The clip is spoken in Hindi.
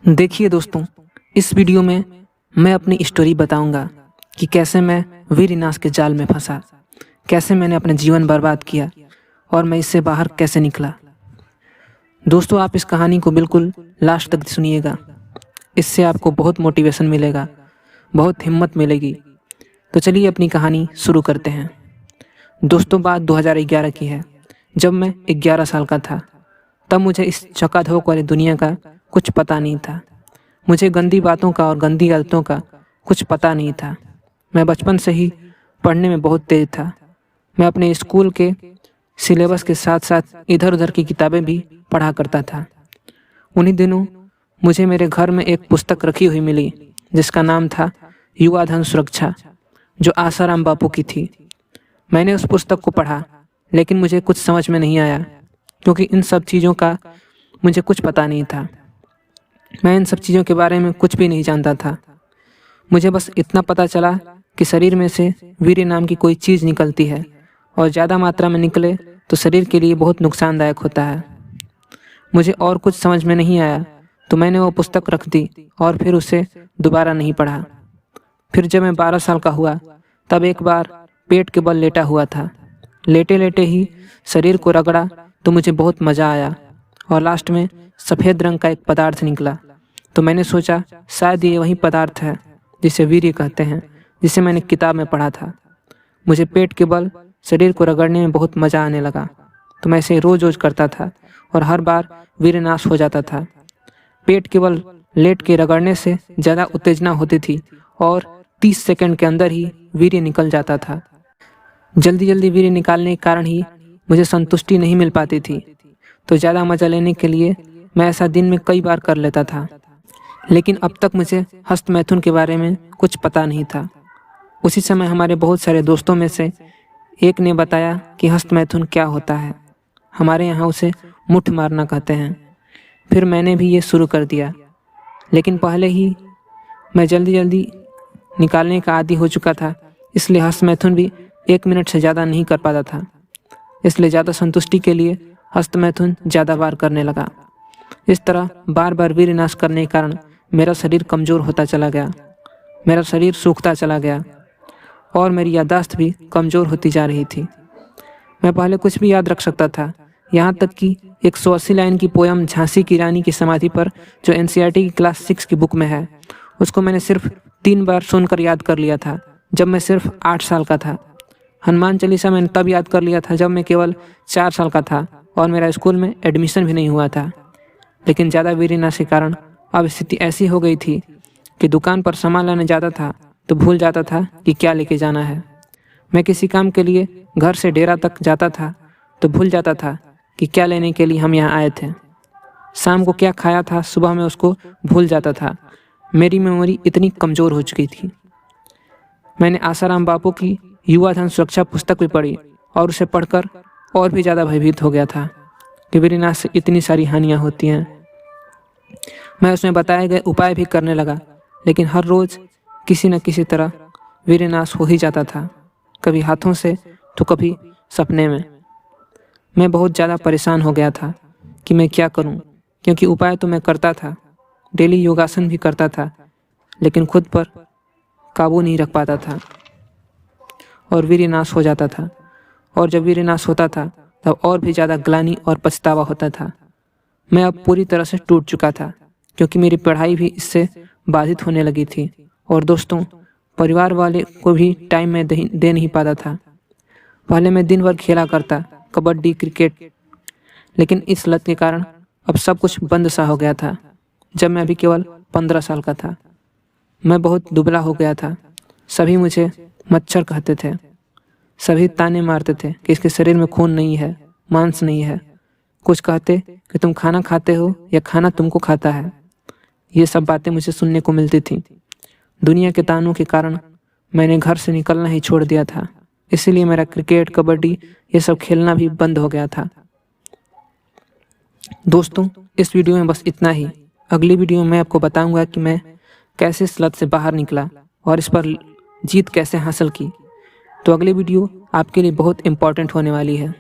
देखिए दोस्तों, इस वीडियो में मैं अपनी स्टोरी बताऊंगा कि कैसे मैं वीरनाश के जाल में फंसा, कैसे मैंने अपना जीवन बर्बाद किया और मैं इससे बाहर कैसे निकला। दोस्तों, आप इस कहानी को बिल्कुल लास्ट तक सुनिएगा। इससे आपको बहुत मोटिवेशन मिलेगा, बहुत हिम्मत मिलेगी। तो चलिए अपनी कहानी शुरू करते हैं। दोस्तों, बात 2011 की है, जब मैं 11 साल का था। तब मुझे इस चकाधोक वाली दुनिया का कुछ पता नहीं था। मुझे गंदी बातों का और गंदी आदतों का कुछ पता नहीं था। मैं बचपन से ही पढ़ने में बहुत तेज था। मैं अपने स्कूल के सिलेबस के साथ साथ इधर उधर की किताबें भी पढ़ा करता था। उन्हीं दिनों मुझे मेरे घर में एक पुस्तक रखी हुई मिली जिसका नाम था युवा धन सुरक्षा, जो आसाराम बापू की थी। मैंने उस पुस्तक को पढ़ा, लेकिन मुझे कुछ समझ में नहीं आया, क्योंकि इन सब चीज़ों का मुझे कुछ पता नहीं था। मैं इन सब चीज़ों के बारे में कुछ भी नहीं जानता था। मुझे बस इतना पता चला कि शरीर में से वीर्य नाम की कोई चीज़ निकलती है और ज़्यादा मात्रा में निकले तो शरीर के लिए बहुत नुकसानदायक होता है। मुझे और कुछ समझ में नहीं आया, तो मैंने वो पुस्तक रख दी और फिर उसे दोबारा नहीं पढ़ा। फिर जब मैं 12 साल का हुआ, तब एक बार पेट के बल लेटा हुआ था। लेटे लेटे ही शरीर को रगड़ा तो मुझे बहुत मज़ा आया और लास्ट में सफ़ेद रंग का एक पदार्थ निकला। तो मैंने सोचा शायद ये वही पदार्थ है जिसे वीर्य कहते हैं, जिसे मैंने किताब में पढ़ा था। मुझे पेट के बल शरीर को रगड़ने में बहुत मज़ा आने लगा, तो मैं इसे रोज रोज करता था और हर बार वीर्यनाश हो जाता था। पेट के बल लेट के रगड़ने से ज़्यादा उत्तेजना होती थी और 30 सेकंड के अंदर ही वीर्य निकल जाता था। जल्दी जल्दी वीर्य निकालने के कारण ही मुझे संतुष्टि नहीं मिल पाती थी, तो ज़्यादा मज़ा लेने के लिए मैं ऐसा दिन में कई बार कर लेता था। लेकिन अब तक मुझे हस्त मैथुन के बारे में कुछ पता नहीं था। उसी समय हमारे बहुत सारे दोस्तों में से एक ने बताया कि हस्त मैथुन क्या होता है। हमारे यहाँ उसे मुठ मारना कहते हैं। फिर मैंने भी ये शुरू कर दिया, लेकिन पहले ही मैं जल्दी जल्दी निकालने का आदी हो चुका था, इसलिए हस्त मैथुन भी 1 मिनट से ज़्यादा नहीं कर पाता था। इसलिए ज़्यादा संतुष्टि के लिए हस्त मैथुन ज़्यादा बार करने लगा। इस तरह बार बार वीर्यनाश करने के कारण मेरा शरीर कमज़ोर होता चला गया, मेरा शरीर सूखता चला गया और मेरी याददाश्त भी कमज़ोर होती जा रही थी। मैं पहले कुछ भी याद रख सकता था, यहाँ तक कि 180 लाइन की पोयम झांसी की रानी की समाधि पर, जो एनसीईआरटी की क्लास 6 की बुक में है, उसको मैंने सिर्फ 3 बार सुनकर याद कर लिया था जब मैं सिर्फ 8 साल का था। हनुमान चालीसा मैंने तब याद कर लिया था जब मैं केवल 4 साल का था और मेरा स्कूल में एडमिशन भी नहीं हुआ था। लेकिन ज़्यादा वीर्यनाश के कारण अब स्थिति ऐसी हो गई थी कि दुकान पर सामान लाने जाता था तो भूल जाता था कि क्या लेके जाना है। मैं किसी काम के लिए घर से डेरा तक जाता था तो भूल जाता था कि क्या लेने के लिए हम यहाँ आए थे। शाम को क्या खाया था, सुबह में उसको भूल जाता था। मेरी मेमोरी इतनी कमज़ोर हो चुकी थी। मैंने आसाराम बापू की युवा धन सुरक्षा पुस्तक भी पढ़ी और उसे पढ़कर और भी ज़्यादा भयभीत हो गया था कि वीर्यनाश से इतनी सारी हानियाँ होती हैं। मैं उसमें बताए गए उपाय भी करने लगा, लेकिन हर रोज़ किसी न किसी तरह वीर्यनाश हो ही जाता था, कभी हाथों से तो कभी सपने में। मैं बहुत ज़्यादा परेशान हो गया था कि मैं क्या करूं, क्योंकि उपाय तो मैं करता था, डेली योगासन भी करता था, लेकिन खुद पर काबू नहीं रख पाता था और वीर्यनाश हो जाता था। और जब वीर्यनाश होता था तब और भी ज़्यादा ग्लानि और पछतावा होता था। मैं अब पूरी तरह से टूट चुका था, क्योंकि मेरी पढ़ाई भी इससे बाधित होने लगी थी और दोस्तों, परिवार वाले को भी टाइम में दे नहीं पाता था। पहले मैं दिन भर खेला करता, कबड्डी, क्रिकेट, लेकिन इस लत के कारण अब सब कुछ बंद सा हो गया था। जब मैं अभी केवल 15 साल का था, मैं बहुत दुबला हो गया था। सभी मुझे मच्छर कहते थे, सभी ताने मारते थे कि इसके शरीर में खून नहीं है, मांस नहीं है। कुछ कहते कि तुम खाना खाते हो या खाना तुमको खाता है। ये सब बातें मुझे सुनने को मिलती थी। दुनिया के तानों के कारण मैंने घर से निकलना ही छोड़ दिया था, इसीलिए मेरा क्रिकेट, कबड्डी ये सब खेलना भी बंद हो गया था। दोस्तों, इस वीडियो में बस इतना ही। अगली वीडियो में मैं आपको बताऊंगा कि मैं कैसे इस लत से बाहर निकला और इस पर जीत कैसे हासिल की। तो अगली वीडियो आपके लिए बहुत इम्पोर्टेंट होने वाली है।